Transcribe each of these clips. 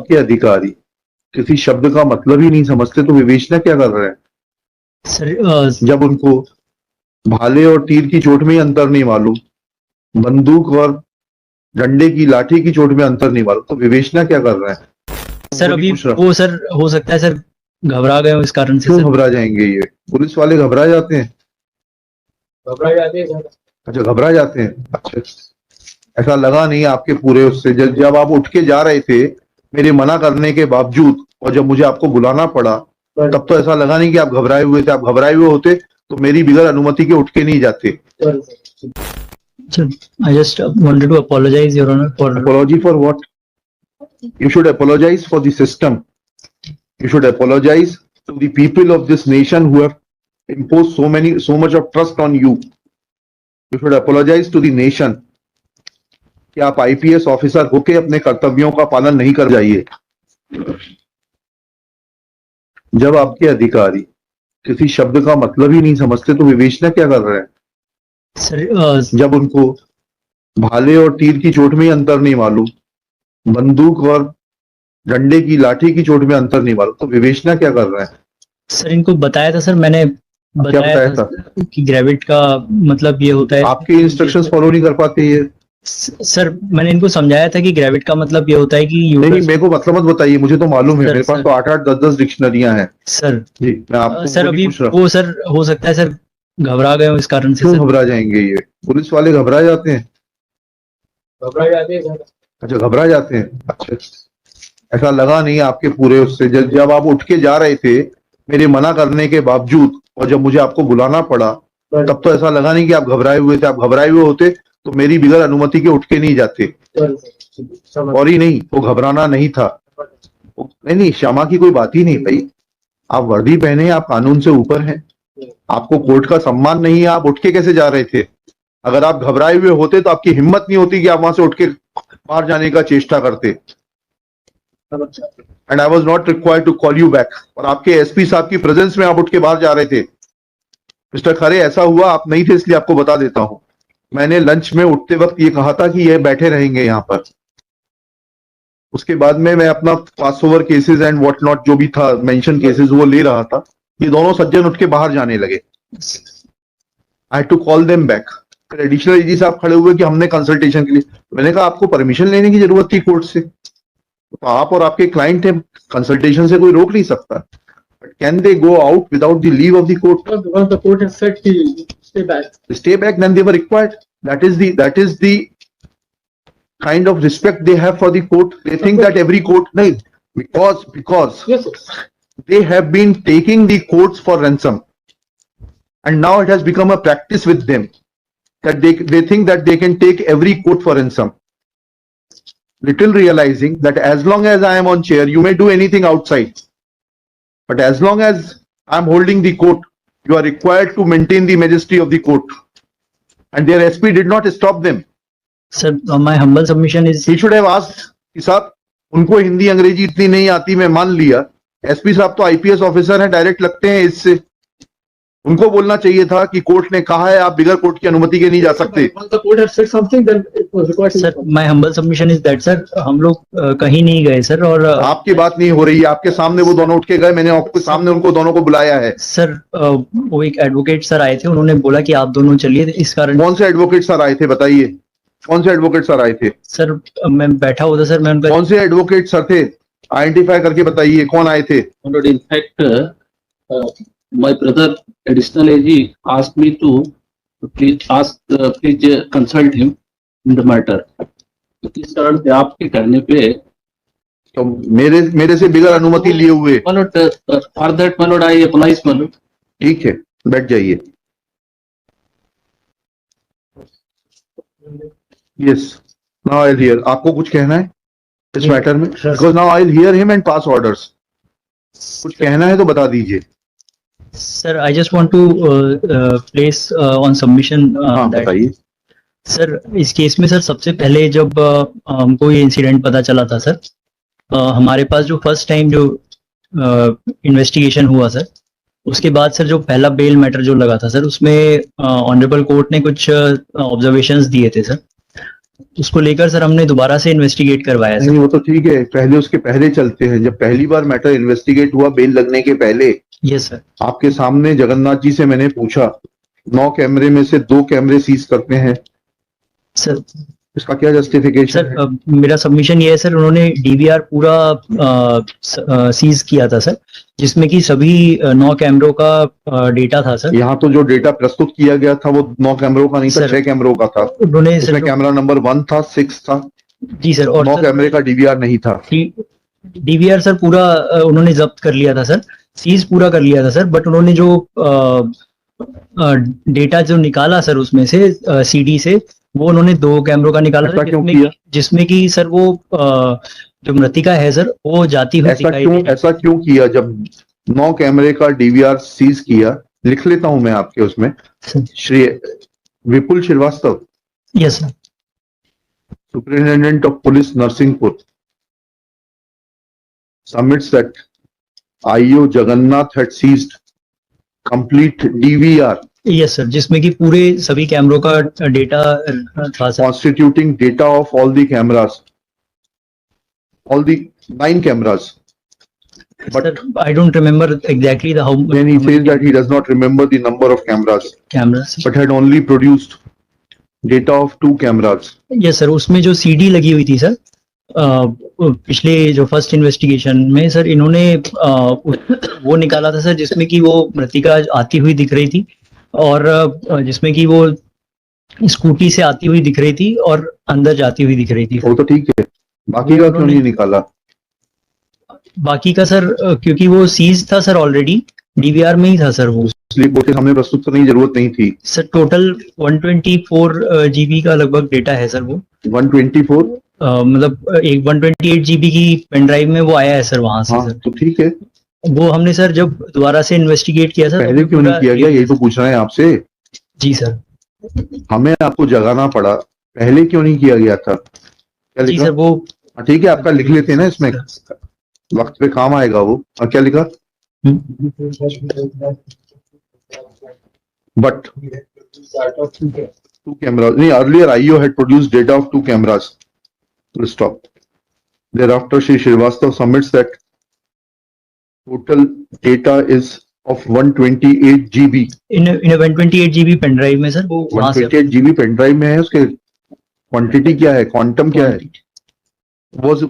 आपके अधिकारी किसी शब्द का मतलब ही नहीं समझते तो विवेचना क्या कर रहे हैं सर? जब उनको भाले और तीर की चोट में ही अंतर नहीं मालूम, बंदूक और डंडे की लाठी की चोट में अंतर नहीं मालूम, तो विवेचना क्या कर रहे हैं? सर अभी वो सर हो सकता है सर घबरा गए हो इस कारण से। क्यों सर घबरा जाएंगे? ये पुलिस वाले घबरा जाते हैं? घबरा जाते हैं सर। अच्छा, घबरा जाते हैं। अच्छा, ऐसा लगा नहीं आपके पूरे उससे। जब आप उठ के जा रहे थे मेरे मना करने के बावजूद, और जब मुझे आपको बुलाना पड़ा, तब तो ऐसा लगा नहीं कि आप घबराए हुए थे। आप घबराए हुए होते तो मेरी बिगड़ अनुमति के उठ के नहीं जाते। Sir, I just wanted to apologize, Your Honor, for Apology for what? You should apologize for the system. You should apologize to the people of this nation who have imposed so much of trust on you. You should apologize to the nation कि आप IPS officer होके अपने कर्तव्यों का पालन नहीं कर जाइए। जब आपके अधिकारी किसी शब्द का मतलब ही नहीं समझते तो विवेचना क्या कर रहे हैं? सर जब उनको भाले और तीर की चोट में ही अंतर नहीं मालूम, बंदूक और डंडे की लाठी की चोट में अंतर नहीं मालूम, तो विवेचना क्या कर रहे हैं? सर इनको बताया था सर, मैंने बताया था कि ग्रेविट का मतलब ये होता है। आपके इंस्ट्रक्शंस फॉलो नहीं कर पाते ये? सर मैंने इनको समझाया था कि ग्रेविट का मतलब ये होता है कि नहीं, मेरे को मतलब मत बताइए, मुझे तो मालूम है। मेरे पास तो 8-8 10-10 डिक्शनरियां हैं सर। जी, मैं आपको सर अभी वो सर हो सकता है सर घबरा गए हो इस कारण से। क्यों घबरा जाएंगे? ये पुलिस वाले घबरा जाते हैं? घबरा जाते हैं सर। अच्छा, घबरा जाते हैं। अच्छा, ऐसा लगा नहीं आपके पूरे उससे। जब आप उठ के जा रहे थे मेरे मना करने के बावजूद, और जब मुझे आपको बुलाना पड़ा, तब तो ऐसा लगा नहीं कि आप घबराए हुए थे। आप घबराए हुए होते तो मेरी बिगड़ अनुमति के उठ के नहीं जाते। सॉरी, नहीं, वो घबराना नहीं था। नहीं, क्षमा की कोई बात ही नहीं भाई। आप वर्दी पहने, आप कानून से ऊपर हैं, आपको कोर्ट का सम्मान नहीं है, आप उठ के कैसे जा रहे थे? अगर आप घबराए हुए होते तो आपकी हिम्मत नहीं होती कि आप वहां से उठ के बाहर जाने का चेष्टा करते। And I was not required to call you back. और आपके एसपी साहब की प्रेजेंस में आप उठ के बाहर जा रहे थे। मिस्टर खरे, ऐसा हुआ, आप नहीं थे इसलिए आपको बता देता हूं। मैंने लंच में उठते वक्त ये कहा था कि ये बैठे रहेंगे यहाँ पर। उसके बाद में मैं अपना pass over cases and what not जो भी था मेंशन केसेस वो ले रहा था। ये दोनों सज्जन उठ के बाहर जाने लगे। I had to call them back. फिर एडिशनल एजी साहब खड़े हुए कि हमने कंसल्टेशन के लिए। मैंने कहा आपको परमिशन लेने की जरूरत थी कोर्ट से, तो आप और आपके क्लाइंट थे, कंसल्टेशन से कोई रोक नहीं सकता। But can they go out without the leave of the court? Because the court has said to stay back. Stay back when they were required. That is the kind of respect they have for the court. They think that every court, no, because Yes, sir. they have been taking the courts for ransom, and now it has become a practice with them that they think that they can take every court for ransom, little realizing that as long as I am on chair, you may do anything outside, but as long as I am holding the court, you are required to maintain the majesty of the court. And their SP did not stop them. Sir, my humble submission is he should have asked कि साहब उनको हिंदी अंग्रेजी इतनी नहीं आती, मैं मान लिया। एसपी साहब तो आईपीएस ऑफिसर हैं, डायरेक्ट लगते हैं इससे। उनको बोलना चाहिए था कि कोर्ट ने कहा है आप बिगर कोर्ट की अनुमति के नहीं जा सकते। The court has said something, then it was required to. Sir my humble submission is that sir हम लोग कहीं नहीं गए सर। और आपकी बात नहीं हो रही है, आपके सामने वो दोनों उठ के गए, मैंने आपके सामने उनको दोनों को बुलाया है। सर वो एक एडवोकेट सर आए थे, उन्होंने बोला कि आप दोनों चलिए, इस कारण। कौन से एडवोकेट सर आए थे बताइए? कौन से एडवोकेट सर आए थे? सर मैं बैठा हुआ था सर, मैं उनका। कौन से एडवोकेट सर थे? आइडेंटिफाई करके बताइए कौन आए थे। In fact, my brother additional AG asked me to please consult him in the matter. इस कारण से आपके कहने पे तो मेरे से बिगर अनुमति लिए हुए। for that my lord I apologize my lord. ठीक है, बैठ जाइए। Yes, now I'll hear. आपको कुछ कहना है इस मैटर में? Because now I'll hear him and pass orders. कुछ कहना है तो बता दीजिए। Sir I just want to place on submission बताइए। सर इस केस में सर सबसे पहले जब हमको ये इंसिडेंट पता चला था सर, हमारे पास जो फर्स्ट टाइम जो इन्वेस्टिगेशन हुआ सर, उसके बाद सर जो पहला बेल मैटर जो लगा था सर, उसमें ऑनरेबल कोर्ट ने कुछ ऑब्जर्वेशंस दिए थे सर। उसको लेकर सर हमने दोबारा से इन्वेस्टिगेट करवाया सर। नहीं वो तो ठीक है, पहले उसके पहले चलते हैं। जब पहली बार मैटर इन्वेस्टिगेट हुआ बेल लगने के पहले, यस सर। आपके सामने जगन्नाथ जी से मैंने पूछा, 9 कैमरे में से 2 कैमरे सीज करते हैं, सर इसका क्या जस्टिफिकेशन सर है? मेरा सबमिशन ये है सर, उन्होंने डीवीआर पूरा सीज किया था सर, जिसमें कि सभी 9 कैमरों का डेटा था सर। यहाँ तो जो डेटा प्रस्तुत किया गया था वो 9 कैमरों का नहीं था, सर, 6 कैमरों का था। उन्होंने उसमें सर कैमरा नंबर 1 था, 6 था, जी सर, और 9 कैमरे का डीवीआर नहीं था। डीवीआर सर पूरा उन्होंने जब्त कर लिया था सर, सीज पूरा कर लिया था सर, बट उन्होंने जो डेटा जो निकाला सर उसमें से सीडी से, वो उन्होंने 2 कैमरों का निकाला ऐसा था, क्यों किया? जिसमें कि सर वो जो मृतिका है सर वो जाती हुई दिखाई दी। ऐसा क्यों किया? जब 9 कैमरे का डीवीआर सीज किया, लिख लेता हूं मैं आपके उसमें, Shri Vipul Srivastava, yes sir. Superintendent of Police Narsingpur, submits that IO Jagannath had seized complete DVR yes sir, जिसमें कि पूरे सभी कैमरों का डेटा था sir. constituting data of all the cameras, all the 9 cameras. But Sir, I don't remember exactly the how then he says that he does not remember the number of cameras, cameras. but had only produced data of 2 cameras. Yes sir, उसमें जो CD लगी हुई थी sir पिछले जो first investigation में sir, इन्होंने वो निकाला था सर, जिसमें कि वो मृतिका आती हुई दिख रही थी, और जिसमें कि वो स्कूटी से आती हुई दिख रही थी और अंदर जाती हुई दिख रही थी। वो तो ठीक है, बाकी का क्यों नहीं निकाला? बाकी का सर क्योंकि वो सीज था सर, ऑलरेडी डीवीआर में ही था सर वो, इसलिए कोर्ट के सामने प्रस्तुत करने की जरूरत नहीं थी। सर टोटल 124 जीबी का लगभग डेटा है सर वो। 124? मतलब एक 128 जीबी की पेन ड्राइव में वो आया है सर वहां से। हाँ, सर तो ठीक है, वो हमने सर जब दोबारा से इन्वेस्टिगेट किया सर, पहले क्यों नहीं किया गया, यही तो पूछ रहे हैं आपसे। जी सर। हमें आपको जगाना पड़ा, पहले क्यों नहीं किया गया था? क्या जी लिखा? सर वो हाँ, ठीक है, आपका लिख लेते हैं ना, इसमें वक्त पे काम आएगा वो। और क्या लिखा? बट 2 cameras, नहीं, earlier IO had produced data of 2 cameras. Full stop. Thereafter Shri Srivastav submits that total data is of 128 GB. इन 128 जीबी पेन ड्राइव में सर, वो वहां से 128 GB पेन ड्राइव में है, उसके क्वांटिटी क्या है, क्वांटम क्या है? was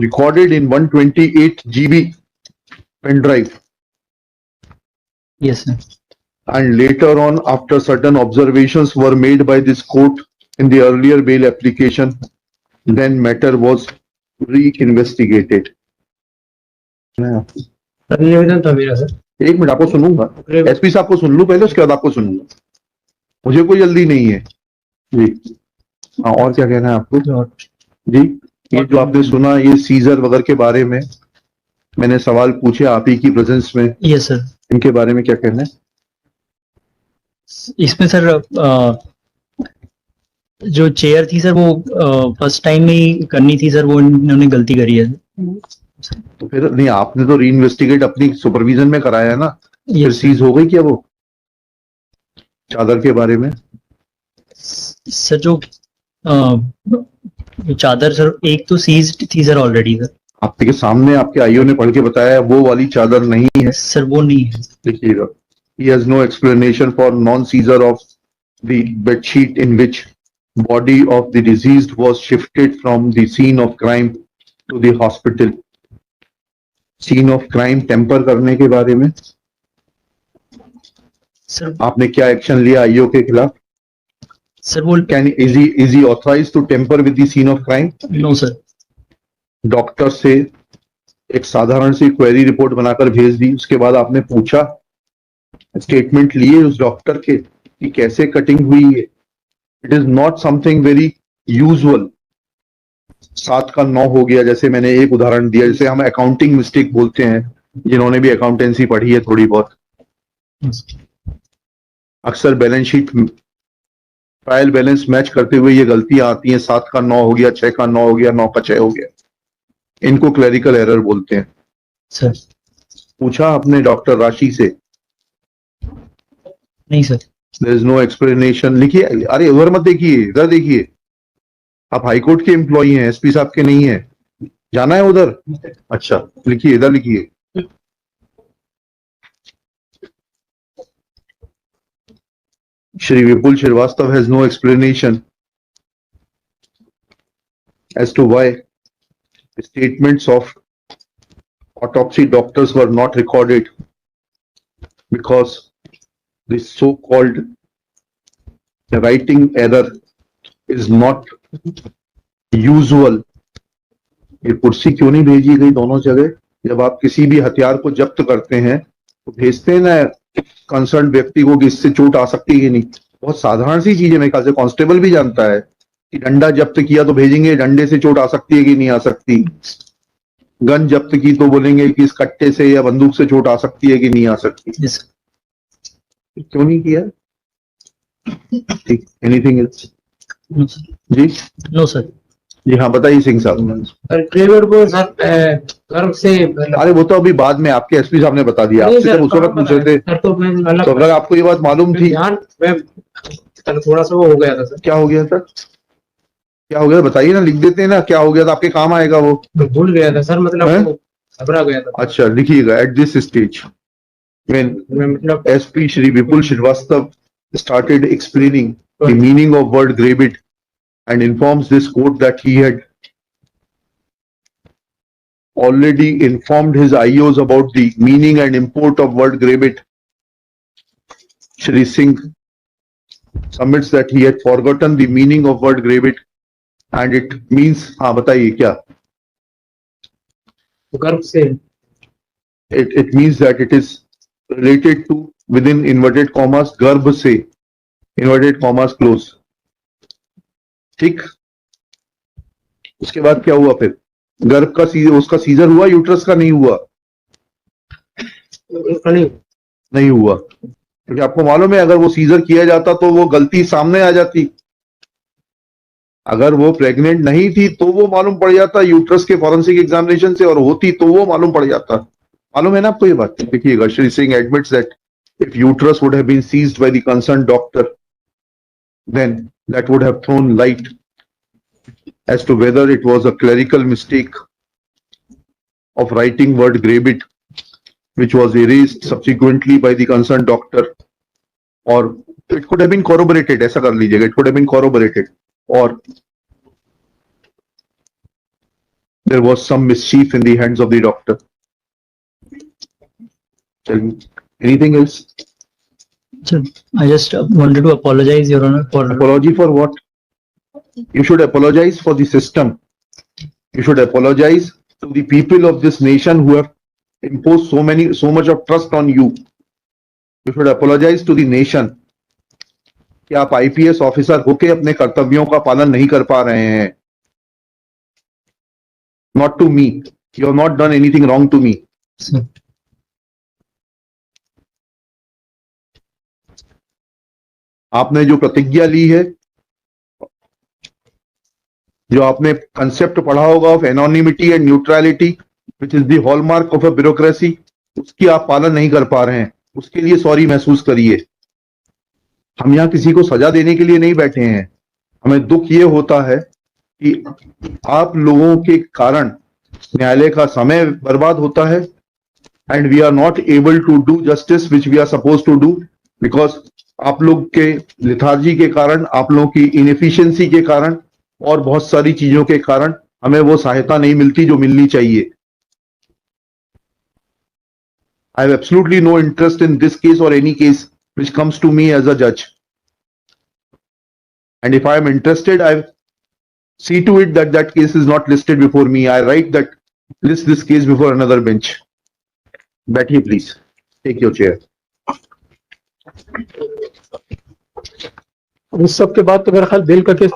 recorded in 128 GB pen drive, yes sir. and later on, after certain observations were made by this court in the earlier bail application, then matter was re-investigated. Sir निवेदन था मेरा sir. एक minute, आपको सुनूंगा, SP साहब को सुन लूं पहले, उसके बाद आपको सुनूंगा, मुझे कोई जल्दी नहीं है जी। हाँ, और क्या कहना है आपको जी? ये जो आपने सुना, ये सीजर वगैरह के बारे में मैंने सवाल पूछे आप ही की प्रेजेंस में, यस सर। इनके बारे में क्या कहना है? इसमें सर जो चेयर थी सर, वो फर्स्ट टाइम में ही करनी थी सर, वो इन्होंने गलती करी है। तो फिर नहीं, आपने तो री इन्वेस्टिगेट अपनी सुपरविजन में कराया है ना, फिर Yes, सीज हो गई क्या वो चादर के बारे में? सर जो चादर सर, एक तो सीज थी सर ऑलरेडी सर। आपके सामने आपके आईओ ने पढ़ के बताया वो वाली चादर नहीं है, सर वो नहीं है। देखिएगा, he has no explanation for non-seizure of the bedsheet in which body of the deceased was shifted from the scene of crime to the hospital. Scene of crime tamper करने के बारे में सर आपने क्या एक्शन लिया IO के खिलाफ? Sir वो Can is he authorized to tamper with the scene of crime? No sir. Doctor से एक साधारण सी क्वेरी रिपोर्ट बनाकर भेज दी, उसके बाद आपने पूछा, स्टेटमेंट लिए उस डॉक्टर के कि कैसे कटिंग हुई है। It is not something very usual. 7 का 9 हो गया, जैसे मैंने एक उदाहरण दिया, जैसे हम अकाउंटिंग मिस्टेक बोलते हैं, जिन्होंने भी अकाउंटेंसी पढ़ी है थोड़ी बहुत, अक्सर balance sheet trial balance match करते हुए ये गलतियां आती हैं, 7 का 9 हो गया, 6 का 9 हो गया, 9 का 6 हो गया, इनको क्लरिकल एरर बोलते हैं। सर पूछा आपने डॉक्टर राशि से? नहीं sir. There is no explanation. लिखिए, अरे उधर मत देखिए, इधर देखिए, आप हाईकोर्ट के एम्प्लॉई हैं, एसपी साहब के नहीं है। जाना है उधर? अच्छा, लिखिए, इधर लिखिए। Shri Vipul Srivastava has no explanation as to why the statements of autopsy doctors were not recorded, because this so-called writing error is not usual. ये कुर्सी क्यों नहीं भेजी गई दोनों जगह? जब आप किसी भी हथियार को जब्त करते हैं तो भेजते हैं ना कंसर्न व्यक्ति को कि इससे चोट आ सकती है कि नहीं। बहुत साधारण सी चीज है, मेरे ख्याल से कांस्टेबल भी जानता है कि डंडा जब्त किया तो भेजेंगे डंडे से चोट आ सकती है कि नहीं आ सकती। गन जब्त की तो बोलेंगे कि इस कट्टे से या बंदूक से चोट आ सकती है कि नहीं आ सकती। Yes. क्यों नहीं किया? ठीक, एनीथिंग एल्स? No, sir. जी No, sir. जी हाँ, बताइए सिंह साहब। सर क्लेवर को सर गर्भ से अरे वो तो अभी बाद में आपके एसपी साहब ने बता दिया, नहीं आपसे सर, जब उस वक्त पूछ रहे थे सर तो मैं तो अगर आपको ये बात मालूम थी। ध्यान मैं सर थोड़ा सा वो हो गया था सर, क्या हो गया था? क्या हो गया बताइए ना, लिख देते हैं ना, क्या हो गया था, आपके काम आएगा वो। तो भूल गया था सर, हैं? मतलब वो घबरा गया था। अच्छा, लिखिएगा, एट दिस स्टेज when मैं मतलब SP Shri Vipul Srivastava started explaining the meaning of word gravid and informs this court that he had already informed his IOs about the meaning and import of word gravid. Shri Singh submits that he had forgotten the meaning of word gravid and it means, हाँ बताइए क्या? गर्भ से It means that it is related to within inverted commas गर्भ से, inverted commas close. ठीक, उसके बाद क्या हुआ फिर? गर्भ का उसका सीजर हुआ, यूट्रस का नहीं हुआ? नहीं हुआ, क्योंकि आपको मालूम है अगर वो सीजर किया जाता तो वो गलती सामने आ जाती। अगर वो प्रेग्नेंट नहीं थी तो वो मालूम पड़ जाता यूट्रस के फॉरेंसिक एग्जामिनेशन से, और होती तो वो मालूम पड़ जाता। मालूम है ना आपको ये बात? देखिएगा, Shri Singh admits that if uterus would have been seized by the concerned doctor, then that would have thrown light as to whether it was a clerical mistake of writing word gravid, which was erased subsequently by the concerned doctor, or it could have been corroborated. ऐसा कर लीजिएगा, it could have been corroborated, or there was some mischief in the hands of the doctor. Anything else? Sir, I just wanted to apologize, Your Honor, for Apology for what? You should apologize for the system. You should apologize to the people of this nation who have imposed so much of trust on you. You should apologize to the nation कि आप IPS officer होके अपने कर्तव्यों का पालन नहीं कर पा रहे हैं। Not to me. You have not done anything wrong to me. Sir. आपने जो प्रतिज्ञा ली है, जो आपने कंसेप्ट पढ़ा होगा of anonymity and neutrality which is the hallmark of a bureaucracy, उसकी आप पालन नहीं कर पा रहे हैं। उसके लिए सॉरी महसूस करिए। हम यहाँ किसी को सजा देने के लिए नहीं बैठे हैं। हमें दुख ये होता है कि आप लोगों के कारण न्यायालय का समय बर्बाद होता है and we are not able to do justice which we are suppose to do, because आप लोग के लिथार्जी के कारण, आप लोगों की इनएफिशिएंसी के कारण और बहुत सारी चीजों के कारण हमें वो सहायता नहीं मिलती जो मिलनी चाहिए। I have absolutely no interest in this case or any case which comes to me as a judge. And if I am interested, I see to it that that case is not listed before me. I write that list this case before another bench. बैठिए please. Take your chair. इस सब के बाद तो मेरा ख्याल bell का case